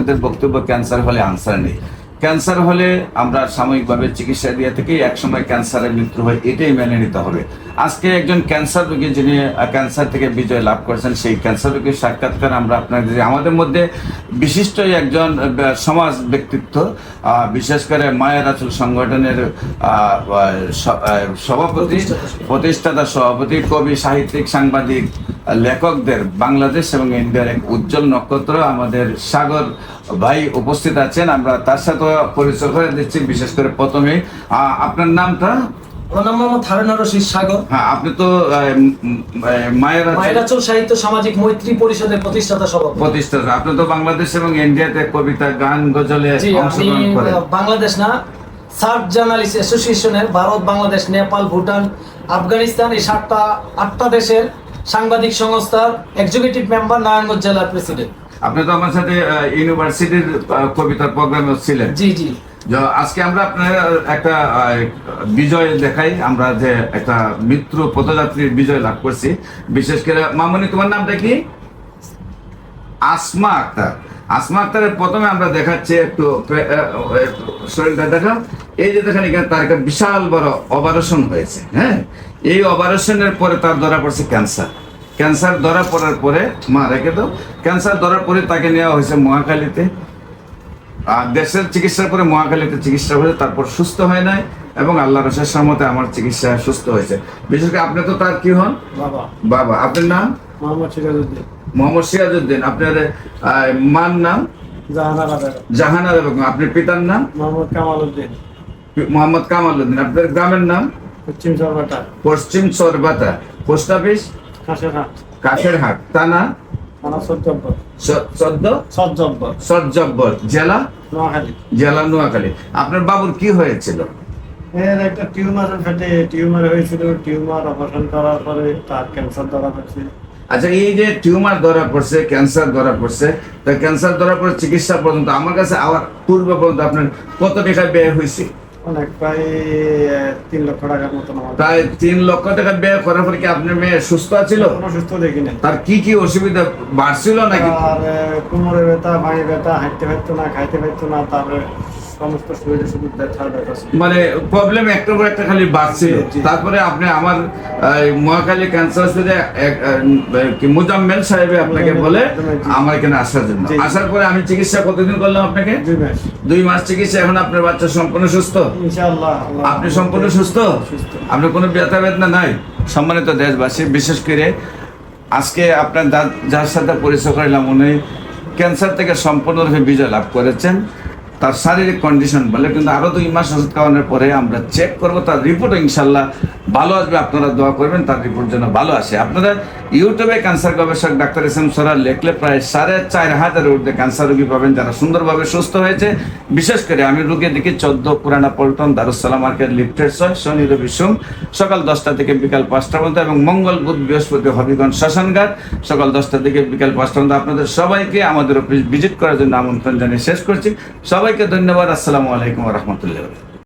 ডাক্তারদের বক্তব্য ক্যান্সার হলে আনসার নেই। ক্যান্সার হলে আমরা সাময়িকভাবে চিকিৎসা দিয়ে থেকে একসময় ক্যান্সারের মৃত্যু হয়, এটাই মেনে নিতে হবে। আজকে একজন ক্যান্সার রোগী যিনি ক্যান্সার থেকে বিজয় লাভ করেছেন, সেই ক্যান্সার রোগীর সাক্ষাৎকার আমরা আপনাদের, আমাদের মধ্যে বিশিষ্ট একজন সমাজ ব্যক্তিত্ব, বিশেষ করে মায়ের আঁচল সংগঠনের সভাপতি, প্রতিষ্ঠাতা সভাপতি, কবি, সাহিত্যিক, সাংবাদিক, লেখকদের বাংলাদেশ এবং ইন্ডিয়ার এক উজ্জ্বল নক্ষত্র আমাদের সাগর ভাই উপস্থিত আছেন। আমরা তার সাথে পরিচয় করে দিচ্ছি। বিশেষ করে প্রথমে আপনার নামটা? আমার নাম মোহাম্মদ হারুন রশিদ সাগর। হ্যাঁ, আপনি তো মায়ের আঁচল সাহিত্য সামাজিক মৈত্রী পরিষদের প্রতিষ্ঠাতা সভাপতি। প্রতিষ্ঠাতা। আপনি তো বাংলাদেশ এবং ইন্ডিয়াতে কবিতা, গান, গজলে অংশগ্রহণ করেন। বাংলাদেশ না, সার্ক জার্নালিস্ট অ্যাসোসিয়েশনের ভারত, বাংলাদেশ, নেপাল, ভুটান, আফগানিস্তান এই 7-8টা দেশের সাংবাদিক সংস্থার এক্সিকিউটিভ মেম্বার, নারায়ণগঞ্জ জেলার প্রেসিডেন্ট। আপনি তো আমার সাথে ইউনিভার্সিটির কবিতার প্রোগ্রামে ছিলেন। জি জি। আজকে আমরা আপনার একটা বিজয় দেখাই, আমরা যে একটা মিত্র পথযাত্রীর বিজয় লাভ করছি। বিশেষ করে মামনি, তোমার নামটা কি? আসমা আক্তার। আসমা আক্তারের প্রথমে আমরা দেখাচ্ছি একটু শরীরটা দেখা। এই যে দেখেন, এখানে তার একটা বিশাল বড় অপারেশন হয়েছে। হ্যাঁ, এই অপারেশনের পরে তার ধরা পড়ছে ক্যান্সার। ক্যান্সার ধরা পড়ার পরে, মা রেখে দাও, ক্যান্সার ধরার পরে তাকে নেওয়া হয়েছে মহাখালীতে। দেশের চিকিৎসার পরে মহাখালীতে চিকিৎসা হয়েছে, তারপর সুস্থ হয় নাই এবং আল্লাহর রহমতে মতে আমার চিকিৎসা সুস্থ হয়েছে। বিশেষ করে আপনি তো তার কি হন? বাবা। বাবা। আপনার নাম? মোহাম্মদ সিরাজউদ্দিন। মোহাম্মদ সিরাজউদ্দিন। আপনার মার নাম? জাহানারা বেগম। আপনার পিতার নাম? মোহাম্মদ কামালউদ্দিন। মোহাম্মদ কামালউদ্দিন। আপনার গ্রামের নাম? পশ্চিম চরবাটা। পশ্চিম চরবাটা। Post office? কাশেরহাট। কাশেরহাট। থানা? সজ্জব্বর। জেলা? নোয়াখালী। জেলা নোয়াখালী। আপনার বাবুর কি হয়েছিল? এর একটা টিউমার হয়েছিল। টিউমার অপারেশন করার পরে তার ক্যান্সার ধরা পড়ছে। আচ্ছা, এই যে টিউমার ধরা পড়ছে, ক্যান্সার ধরা পড়ছে, তা ক্যান্সার ধরা পড়ে চিকিৎসা পর্যন্ত, আমার কাছে আবার পূর্ব পর্যন্ত আপনার কত টাকা ব্যয় হয়েছে? অনেক, প্রায় 3 লক্ষ টাকার মতো। প্রায় 3 লক্ষ টাকা ব্যয় করার পরে কি আপনার মেয়ে সুস্থ ছিল? সুস্থ দেখি না। তার কি কি অসুবিধা বাড়ছিল নাকি? আর কোমরে ব্যথা, পায়ে ব্যথা, হাঁটতে পারতো না, খাইতে পারতো না, তার সমস্ত শরীরে শুধু ব্যথা। মানে প্রবলেম একটার পর একটা খালি বাড়ছিল। তারপরে আপনি আমার মহাখালী ক্যান্সার হসপিটালে মুজাম্মেল সাহেব আপনাকে বলে আমার এখানে আসার জন্য। আসার পরে আমি চিকিৎসা কতদিন করলাম আপনাকে? 2 মাস চিকিৎসা। এখন আপনার বাচ্চা সম্পূর্ণ সুস্থ? ইনশাআল্লাহ। আপনি সম্পূর্ণ সুস্থ? আপনার কোনো ব্যথা বেদনা নাই? সম্মানিত দেশবাসী, বিশেষ করে আজকে আপনার যার সাথে পরিচয় করলাম, উনি ক্যান্সার থেকে সম্পূর্ণরূপে বিজয় লাভ করেছেন। তার শারীরিক কন্ডিশন বলে, কিন্তু আরো 2 মাস ওষুধ খাওয়ানোর পরে আমরা চেক করবো, তার রিপোর্ট ইনশাল্লাহ ভালো আসবে। আপনারা দোয়া করবেন তার রিপোর্ট যেন ভালো আসে। আপনারা ইউটিউবে ক্যান্সার গবেষক ডাক্তার এস এম সরার লিখলে প্রায় 4,500 ঊর্ধ্বে ক্যান্সার রোগী পাবেন যারা সুন্দরভাবে সুস্থ হয়েছে। বিশেষ করে আমি রোগী দেখি 14 পুরানা পল্টন, দারুসালাম মার্কেট, লিফটের 6, শনি রবি সোম সকাল 10টা থেকে বিকাল 5টা পর্যন্ত, এবং মঙ্গল বুধ বৃহস্পতি হবিগঞ্জ শ্মশানঘাট সকাল 10টা থেকে বিকাল 5টা পর্যন্ত। আপনাদের সবাইকে আমাদের অফিস ভিজিট করার জন্য আমন্ত্রণ জানিয়ে শেষ করছি। সবাইকে ধন্যবাদ। আসসালামু আলাইকুম ওয়া রাহমাতুল্লাহি।